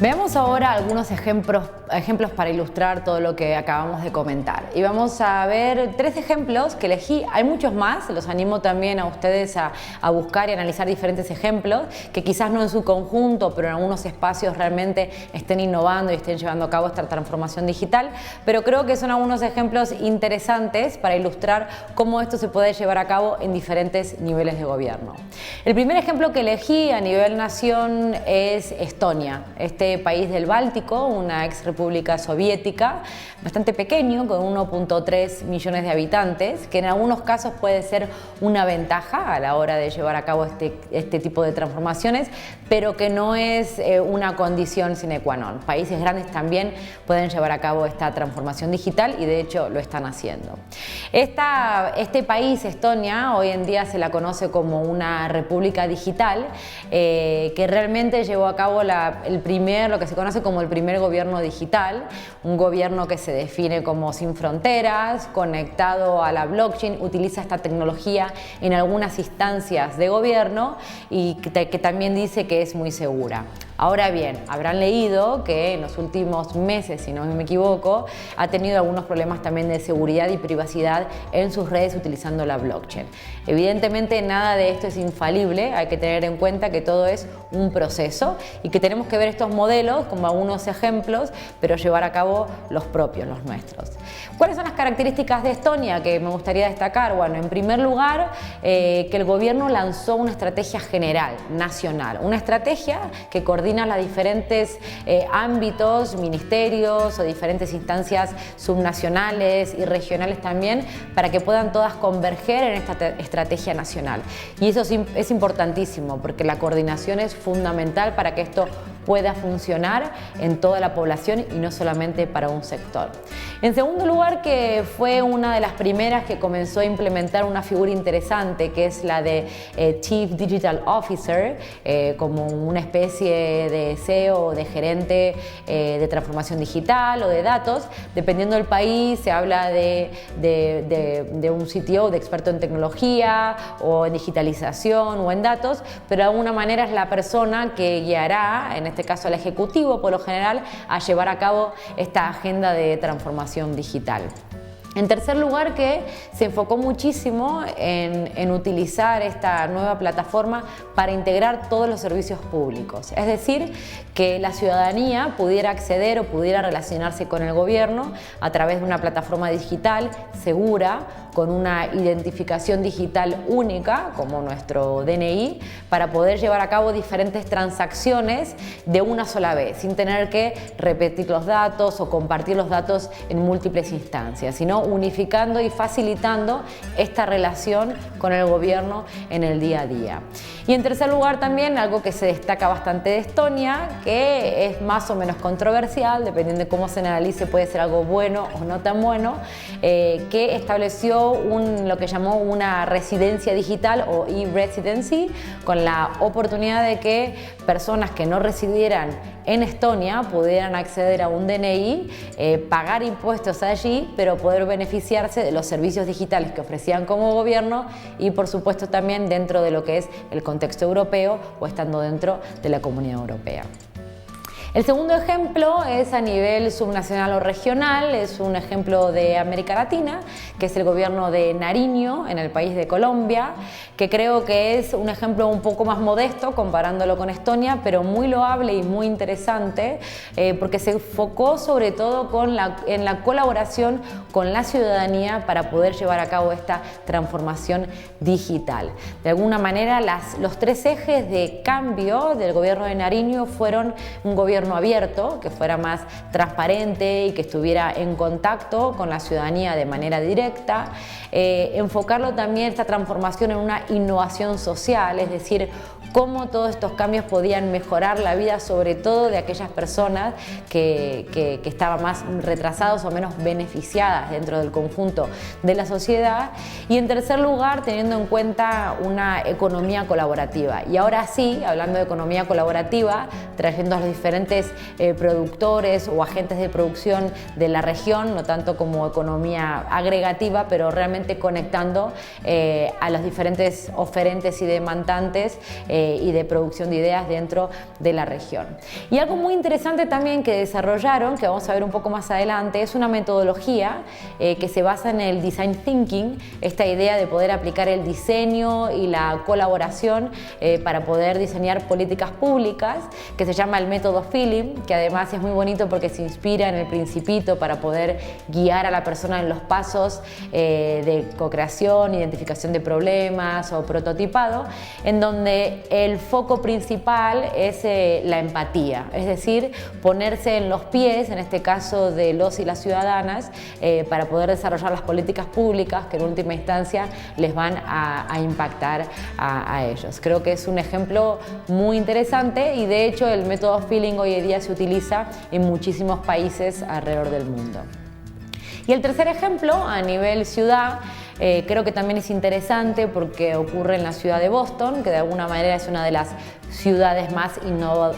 Veamos ahora algunos ejemplos para ilustrar todo lo que acabamos de comentar. Y vamos a ver 3 ejemplos que elegí. Hay muchos más, los animo también a ustedes a buscar y analizar diferentes ejemplos que quizás no en su conjunto, pero en algunos espacios realmente estén innovando y estén llevando a cabo esta transformación digital. Pero creo que son algunos ejemplos interesantes para ilustrar cómo esto se puede llevar a cabo en diferentes niveles de gobierno. El primer ejemplo que elegí a nivel nación es Estonia, este país del Báltico, una ex república soviética, bastante pequeño, con 1.3 millones de habitantes, que en algunos casos puede ser una ventaja a la hora de llevar a cabo este tipo de transformaciones, pero que no es una condición sine qua non. Países grandes también pueden llevar a cabo esta transformación digital y de hecho lo están haciendo. Este país, Estonia, hoy en día se la conoce como una república digital, que realmente llevó a cabo lo que se conoce como el primer gobierno digital, un gobierno que se define como sin fronteras, conectado a la blockchain, utiliza esta tecnología en algunas instancias de gobierno y que también dice que es muy segura. Ahora bien, habrán leído que en los últimos meses, si no me equivoco, ha tenido algunos problemas también de seguridad y privacidad en sus redes utilizando la blockchain. Evidentemente nada de esto es infalible, hay que tener en cuenta que todo es un proceso y que tenemos que ver estos modelos como algunos ejemplos, pero llevar a cabo los propios, los nuestros. ¿Cuáles son las características de Estonia que me gustaría destacar? Bueno, en primer lugar, que el gobierno lanzó una estrategia general, nacional, una estrategia que coordina los diferentes ámbitos, ministerios o diferentes instancias subnacionales y regionales también, para que puedan todas converger en esta estrategia nacional. Y eso es importantísimo porque la coordinación es fundamental para que esto pueda funcionar en toda la población y no solamente para un sector. En segundo lugar, que fue una de las primeras que comenzó a implementar una figura interesante, que es la de Chief Digital Officer, como una especie de CEO o de gerente de transformación digital o de datos. Dependiendo del país, se habla de un CTO, de experto en tecnología o en digitalización o en datos, pero de alguna manera es la persona que guiará, en este caso al ejecutivo por lo general, a llevar a cabo esta agenda de transformación digital. En tercer lugar, que se enfocó muchísimo en utilizar esta nueva plataforma para integrar todos los servicios públicos, es decir, que la ciudadanía pudiera acceder o pudiera relacionarse con el gobierno a través de una plataforma digital segura, con una identificación digital única, como nuestro DNI, para poder llevar a cabo diferentes transacciones de una sola vez, sin tener que repetir los datos o compartir los datos en múltiples instancias, sino unificando y facilitando esta relación con el gobierno en el día a día. Y en tercer lugar también algo que se destaca bastante de Estonia, que es más o menos controversial, dependiendo de cómo se analice, puede ser algo bueno o no tan bueno, que estableció lo que llamó una residencia digital o e-residency, con la oportunidad de que personas que no residieran en Estonia pudieran acceder a un DNI, pagar impuestos allí, pero poder beneficiarse de los servicios digitales que ofrecían como gobierno y por supuesto también dentro de lo que es el contexto europeo o estando dentro de la Comunidad Europea. El segundo ejemplo es a nivel subnacional o regional, es un ejemplo de América Latina, que es el gobierno de Nariño en el país de Colombia, que creo que es un ejemplo un poco más modesto comparándolo con Estonia, pero muy loable y muy interesante, porque se enfocó sobre todo en la colaboración con la ciudadanía para poder llevar a cabo esta transformación digital. De alguna manera, los 3 ejes de cambio del gobierno de Nariño fueron un gobierno abierto, que fuera más transparente y que estuviera en contacto con la ciudadanía de manera directa, enfocarlo también esta transformación en una innovación social, es decir, cómo todos estos cambios podían mejorar la vida, sobre todo de aquellas personas que estaban más retrasadas o menos beneficiadas dentro del conjunto de la sociedad. Y en tercer lugar, teniendo en cuenta una economía colaborativa. Y ahora sí, hablando de economía colaborativa, trayendo a los diferentes productores o agentes de producción de la región, no tanto como economía agregativa, pero realmente conectando a los diferentes oferentes y demandantes y de producción de ideas dentro de la región. Y algo muy interesante también que desarrollaron, que vamos a ver un poco más adelante, es una metodología que se basa en el design thinking, esta idea de poder aplicar el diseño y la colaboración para poder diseñar políticas públicas, que se llama el método Feeling, que además es muy bonito porque se inspira en el Principito para poder guiar a la persona en los pasos de co-creación, identificación de problemas o prototipado, en donde el foco principal es la empatía, es decir, ponerse en los pies, en este caso de los y las ciudadanas, para poder desarrollar las políticas públicas que en última instancia les van a impactar a ellos. Creo que es un ejemplo muy interesante y de hecho el método Feeling hoy en día se utiliza en muchísimos países alrededor del mundo. Y el tercer ejemplo a nivel ciudad, creo que también es interesante porque ocurre en la ciudad de Boston, que de alguna manera es una de las ciudades más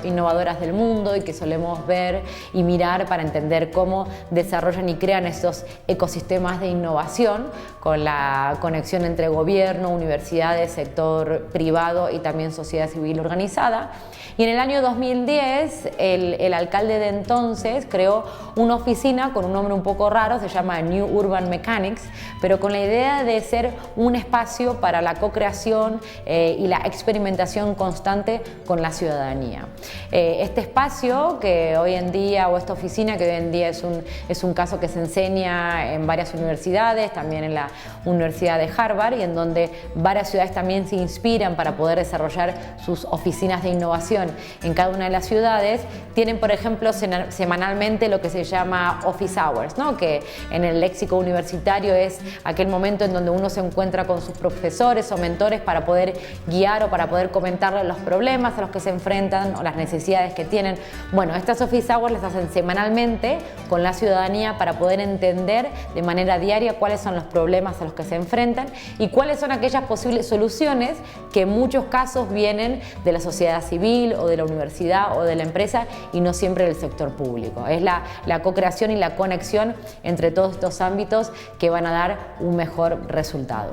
innovadoras del mundo y que solemos ver y mirar para entender cómo desarrollan y crean estos ecosistemas de innovación con la conexión entre gobierno, universidades, sector privado y también sociedad civil organizada. Y en el año 2010 el alcalde de entonces creó una oficina con un nombre un poco raro, se llama New Urban Mechanics, pero con la idea de ser un espacio para la co-creación y la experimentación constante con la ciudadanía. Este espacio que hoy en día, o esta oficina que hoy en día es un caso que se enseña en varias universidades, también en la Universidad de Harvard, y en donde varias ciudades también se inspiran para poder desarrollar sus oficinas de innovación en cada una de las ciudades, tienen por ejemplo semanalmente lo que se llama office hours, ¿no? Que en el léxico universitario es aquel momento en donde uno se encuentra con sus profesores o mentores para poder guiar o para poder comentarles los problemas a los que se enfrentan o las necesidades que tienen. Bueno, estas office hours las hacen semanalmente con la ciudadanía para poder entender de manera diaria cuáles son los problemas a los que se enfrentan y cuáles son aquellas posibles soluciones que en muchos casos vienen de la sociedad civil o de la universidad o de la empresa y no siempre del sector público. Es la co-creación y la conexión entre todos estos ámbitos que van a dar un mejor resultado.